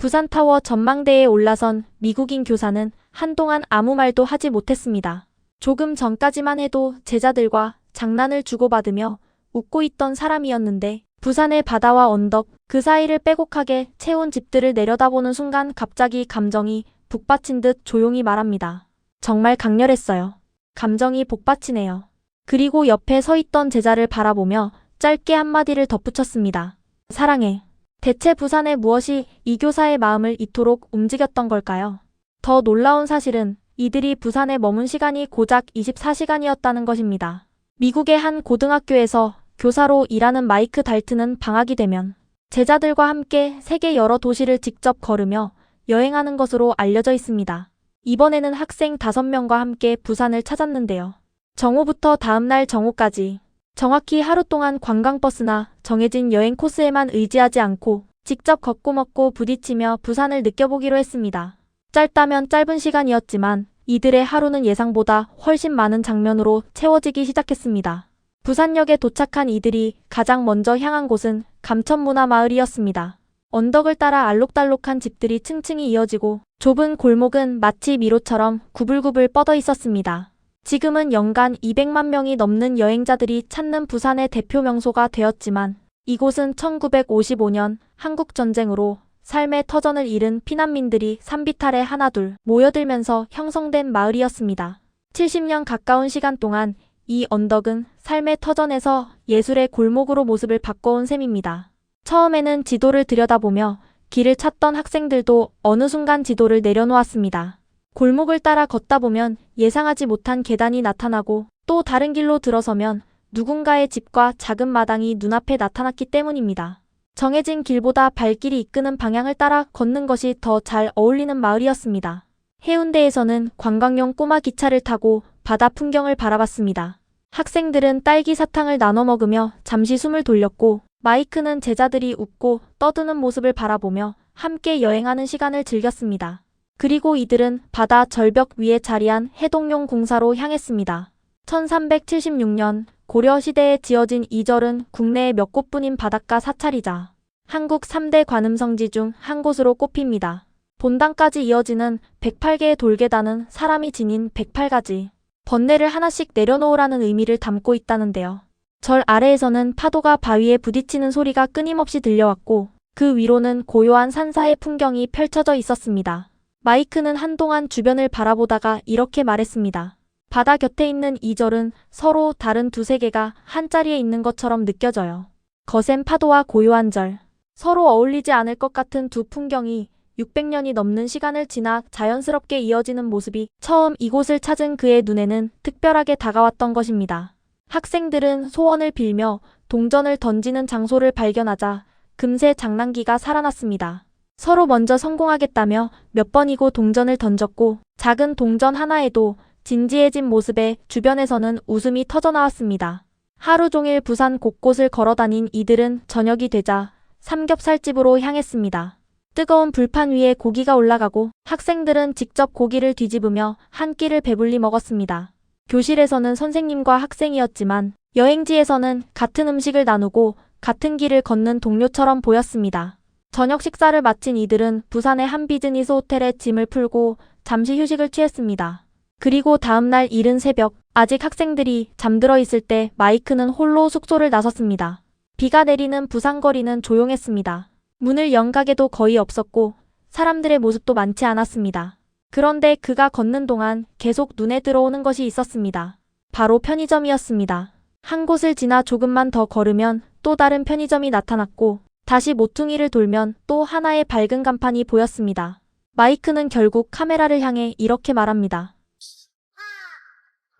부산타워 전망대에 올라선 미국인 교사는 한동안 아무 말도 하지 못했습니다. 조금 전까지만 해도 제자들과 장난을 주고받으며 웃고 있던 사람이었는데 부산의 바다와 언덕, 그 사이를 빼곡하게 채운 집들을 내려다보는 순간 갑자기 감정이 북받친 듯 조용히 말합니다. 정말 강렬했어요. 감정이 복받치네요. 그리고 옆에 서 있던 제자를 바라보며 짧게 한마디를 덧붙였습니다. 사랑해. 대체 부산의 무엇이 이 교사의 마음을 이토록 움직였던 걸까요? 더 놀라운 사실은 이들이 부산에 머문 시간이 고작 24시간이었다는 것입니다. 미국의 한 고등학교에서 교사로 일하는 마이크 달튼은 방학이 되면 제자들과 함께 세계 여러 도시를 직접 걸으며 여행하는 것으로 알려져 있습니다. 이번에는 학생 5명과 함께 부산을 찾았는데요. 정오부터 다음날 정오까지 정확히 하루 동안 관광버스나 정해진 여행 코스에만 의지하지 않고 직접 걷고 먹고 부딪히며 부산을 느껴보기로 했습니다. 짧다면 짧은 시간이었지만 이들의 하루는 예상보다 훨씬 많은 장면으로 채워지기 시작했습니다. 부산역에 도착한 이들이 가장 먼저 향한 곳은 감천문화마을이었습니다. 언덕을 따라 알록달록한 집들이 층층이 이어지고 좁은 골목은 마치 미로처럼 구불구불 뻗어 있었습니다. 지금은 연간 200만 명이 넘는 여행자들이 찾는 부산의 대표 명소가 되었지만 이곳은 1955년 한국전쟁으로 삶의 터전을 잃은 피난민들이 산비탈에 하나둘 모여들면서 형성된 마을이었습니다. 70년 가까운 시간 동안 이 언덕은 삶의 터전에서 예술의 골목으로 모습을 바꿔온 셈입니다. 처음에는 지도를 들여다보며 길을 찾던 학생들도 어느 순간 지도를 내려놓았습니다. 골목을 따라 걷다 보면 예상하지 못한 계단이 나타나고 또 다른 길로 들어서면 누군가의 집과 작은 마당이 눈앞에 나타났기 때문입니다. 정해진 길보다 발길이 이끄는 방향을 따라 걷는 것이 더 잘 어울리는 마을이었습니다. 해운대에서는 관광용 꼬마 기차를 타고 바다 풍경을 바라봤습니다. 학생들은 딸기 사탕을 나눠 먹으며 잠시 숨을 돌렸고 마이크는 제자들이 웃고 떠드는 모습을 바라보며 함께 여행하는 시간을 즐겼습니다. 그리고 이들은 바다 절벽 위에 자리한 해동용 공사로 향했습니다. 1376년 고려 시대에 지어진 이 절은 국내에 몇 곳뿐인 바닷가 사찰이자 한국 3대 관음성지 중 한 곳으로 꼽힙니다. 본당까지 이어지는 108개의 돌계단은 사람이 지닌 108가지 번뇌를 하나씩 내려놓으라는 의미를 담고 있다는데요. 절 아래에서는 파도가 바위에 부딪히는 소리가 끊임없이 들려왔고 그 위로는 고요한 산사의 풍경이 펼쳐져 있었습니다. 마이크는 한동안 주변을 바라보다가 이렇게 말했습니다. 바다 곁에 있는 이 절은 서로 다른 두 세계가 한자리에 있는 것처럼 느껴져요. 거센 파도와 고요한 절, 서로 어울리지 않을 것 같은 두 풍경이 600년이 넘는 시간을 지나 자연스럽게 이어지는 모습이 처음 이곳을 찾은 그의 눈에는 특별하게 다가왔던 것입니다. 학생들은 소원을 빌며 동전을 던지는 장소를 발견하자 금세 장난기가 살아났습니다. 서로 먼저 성공하겠다며 몇 번이고 동전을 던졌고 작은 동전 하나에도 진지해진 모습에 주변에서는 웃음이 터져나왔습니다. 하루 종일 부산 곳곳을 걸어다닌 이들은 저녁이 되자 삼겹살집으로 향했습니다. 뜨거운 불판 위에 고기가 올라가고 학생들은 직접 고기를 뒤집으며 한 끼를 배불리 먹었습니다. 교실에서는 선생님과 학생이었지만 여행지에서는 같은 음식을 나누고 같은 길을 걷는 동료처럼 보였습니다. 저녁 식사를 마친 이들은 부산의 한 비즈니스 호텔에 짐을 풀고 잠시 휴식을 취했습니다. 그리고 다음날 이른 새벽, 아직 학생들이 잠들어 있을 때 마이크는 홀로 숙소를 나섰습니다. 비가 내리는 부산 거리는 조용했습니다. 문을 연 가게도 거의 없었고 사람들의 모습도 많지 않았습니다. 그런데 그가 걷는 동안 계속 눈에 들어오는 것이 있었습니다. 바로 편의점이었습니다. 한 곳을 지나 조금만 더 걸으면 또 다른 편의점이 나타났고 다시 모퉁이를 돌면 또 하나의 밝은 간판이 보였습니다. 마이크는 결국 카메라를 향해 이렇게 말합니다.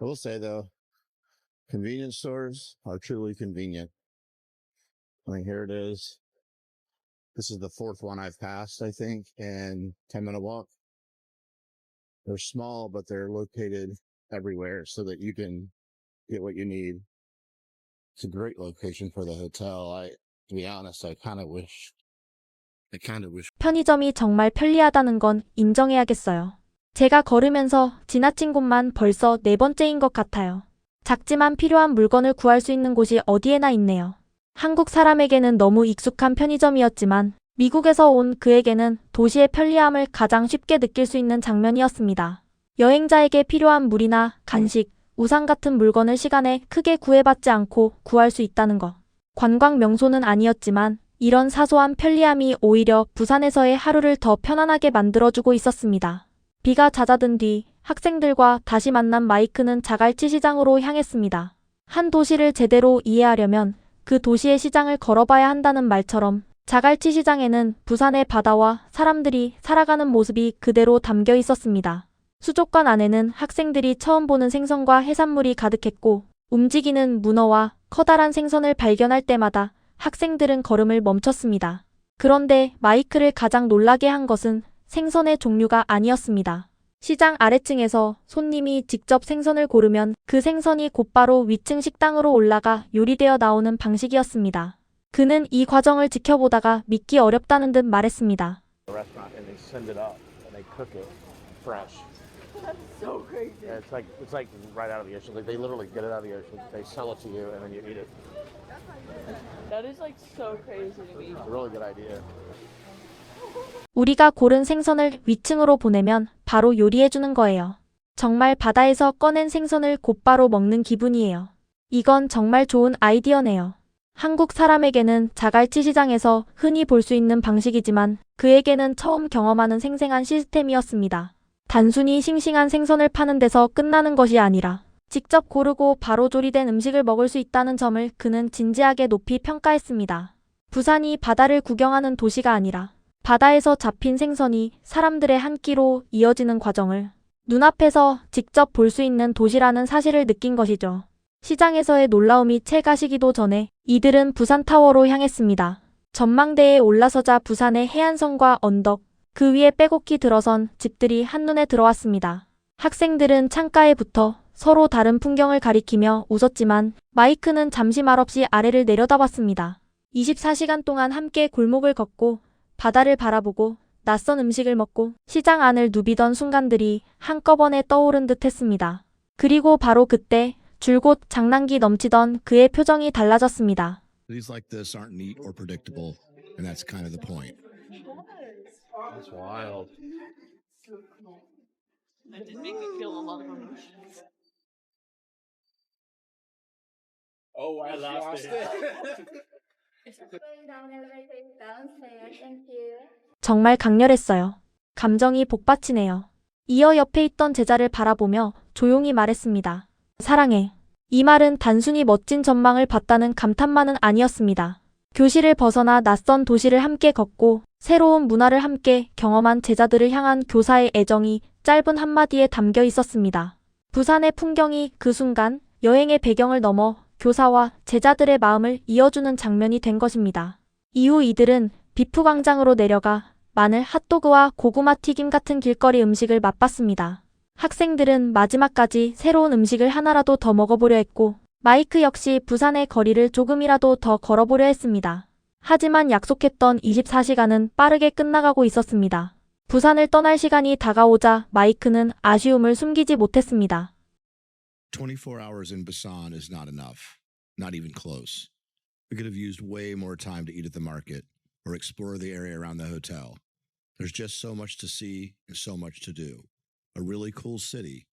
I will say though, convenience stores are truly convenient. I mean, here it is. This is the fourth one I've passed, I think, in 10-minute walk. They're small, but they're located everywhere so that you can get what you need. It's a great location for the hotel. To be honest, I kind of wish. 편의점이 정말 편리하다는 건 인정해야겠어요. 제가 걸으면서 지나친 곳만 벌써 4번째인 것 같아요. 작지만 필요한 물건을 구할 수 있는 곳이 어디에나 있네요. 한국 사람에게는 너무 익숙한 편의점이었지만 미국에서 온 그에게는 도시의 편리함을 가장 쉽게 느낄 수 있는 장면이었습니다. 여행자에게 필요한 물이나 간식, 우산 같은 물건을 시간에 크게 구애받지 않고 구할 수 있다는 것. 관광 명소는 아니었지만 이런 사소한 편리함이 오히려 부산에서의 하루를 더 편안하게 만들어주고 있었습니다. 비가 잦아든 뒤 학생들과 다시 만난 마이크는 자갈치 시장으로 향했습니다. 한 도시를 제대로 이해하려면 그 도시의 시장을 걸어봐야 한다는 말처럼 자갈치 시장에는 부산의 바다와 사람들이 살아가는 모습이 그대로 담겨 있었습니다. 수족관 안에는 학생들이 처음 보는 생선과 해산물이 가득했고 움직이는 문어와 커다란 생선을 발견할 때마다 학생들은 걸음을 멈췄습니다. 그런데 마이크를 가장 놀라게 한 것은 생선의 종류가 아니었습니다. 시장 아래층에서 손님이 직접 생선을 고르면 그 생선이 곧바로 위층 식당으로 올라가 요리되어 나오는 방식이었습니다. 그는 이 과정을 지켜보다가 믿기 어렵다는 듯 말했습니다. restaurant and they send it up and they cook it fresh. So crazy. Yeah, it's like right out of the ocean. Like they literally get it out of the ocean. They sell it to you and then you eat it. That is like so crazy to me. It's a really good idea. 우리가 고른 생선을 위층으로 보내면 바로 요리해주는 거예요. 정말 바다에서 꺼낸 생선을 곧바로 먹는 기분이에요. 이건 정말 좋은 아이디어네요. 한국 사람에게는 자갈치 시장에서 흔히 볼 수 있는 방식이지만 그에게는 처음 경험하는 생생한 시스템이었습니다. 단순히 싱싱한 생선을 파는 데서 끝나는 것이 아니라 직접 고르고 바로 조리된 음식을 먹을 수 있다는 점을 그는 진지하게 높이 평가했습니다. 부산이 바다를 구경하는 도시가 아니라 바다에서 잡힌 생선이 사람들의 한 끼로 이어지는 과정을 눈앞에서 직접 볼 수 있는 도시라는 사실을 느낀 것이죠. 시장에서의 놀라움이 채 가시기도 전에 이들은 부산타워로 향했습니다. 전망대에 올라서자 부산의 해안선과 언덕, 그 위에 빼곡히 들어선 집들이 한눈에 들어왔습니다. 학생들은 창가에 붙어 서로 다른 풍경을 가리키며 웃었지만 마이크는 잠시 말없이 아래를 내려다봤습니다. 24시간 동안 함께 골목을 걷고 바다를 바라보고 낯선 음식을 먹고 시장 안을 누비던 순간들이 한꺼번에 떠오른 듯 했습니다. 그리고 바로 그때 줄곧 장난기 넘치던 그의 표정이 달라졌습니다. Cities like this aren't neat or predictable, and that's kind of the point. That's wild. So cool. That did make me feel a lot of emotions. Oh, I lost it. Going down elevator downstairs. Thank you. 정말 강렬했어요. 감정이 복받치네요. 이어 옆에 있던 제자를 바라보며 조용히 말했습니다. 사랑해. 이 말은 단순히 멋진 전망을 봤다는 감탄만은 아니었습니다. 교실을 벗어나 낯선 도시를 함께 걷고 새로운 문화를 함께 경험한 제자들을 향한 교사의 애정이 짧은 한마디에 담겨 있었습니다. 부산의 풍경이 그 순간 여행의 배경을 넘어 교사와 제자들의 마음을 이어주는 장면이 된 것입니다. 이후 이들은 비프광장으로 내려가 마늘 핫도그와 고구마 튀김 같은 길거리 음식을 맛봤습니다. 학생들은 마지막까지 새로운 음식을 하나라도 더 먹어보려 했고 마이크 역시 부산의 거리를 조금이라도 더 걸어보려 했습니다. 하지만 약속했던 24시간은 빠르게 끝나가고 있었습니다. 부산을 떠날 시간이 다가오자 마이크는 아쉬움을 숨기지 못했습니다. 24 hours in Busan is not enough, not even close. We could have used way more time to eat at the market or explore the area around the hotel. There's just so much to see and so much to do. A really cool city,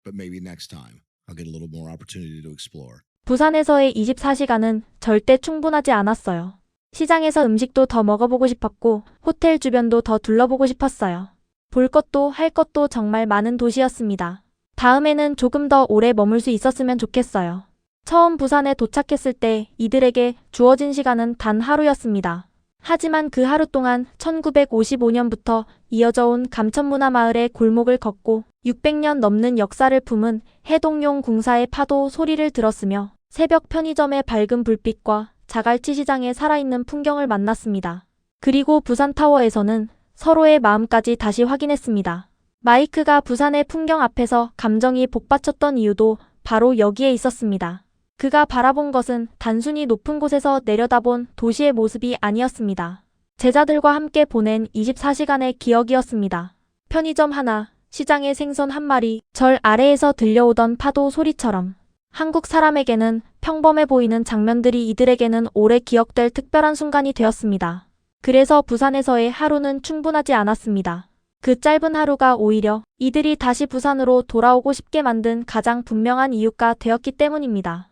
but maybe next time I'll get a little more opportunity to explore. 부산에서의 24시간은 절대 충분하지 않았어요. 시장에서 음식도 더 먹어보고 싶었고 호텔 주변도 더 둘러보고 싶었어요. 볼 것도 할 것도 정말 많은 도시였습니다. 다음에는 조금 더 오래 머물 수 있었으면 좋겠어요. 처음 부산에 도착했을 때 이들에게 주어진 시간은 단 하루였습니다. 하지만 그 하루 동안 1955년부터 이어져 온 감천문화마을의 골목을 걷고 600년 넘는 역사를 품은 해동용 궁사의 파도 소리를 들었으며 새벽 편의점의 밝은 불빛과 자갈치 시장의 살아있는 풍경을 만났습니다. 그리고 부산타워에서는 서로의 마음까지 다시 확인했습니다. 마이크가 부산의 풍경 앞에서 감정이 복받쳤던 이유도 바로 여기에 있었습니다. 그가 바라본 것은 단순히 높은 곳에서 내려다본 도시의 모습이 아니었습니다. 제자들과 함께 보낸 24시간의 기억이었습니다. 편의점 하나, 시장의 생선 한 마리, 절 아래에서 들려오던 파도 소리처럼 한국 사람에게는 평범해 보이는 장면들이 이들에게는 오래 기억될 특별한 순간이 되었습니다. 그래서 부산에서의 하루는 충분하지 않았습니다. 그 짧은 하루가 오히려 이들이 다시 부산으로 돌아오고 싶게 만든 가장 분명한 이유가 되었기 때문입니다.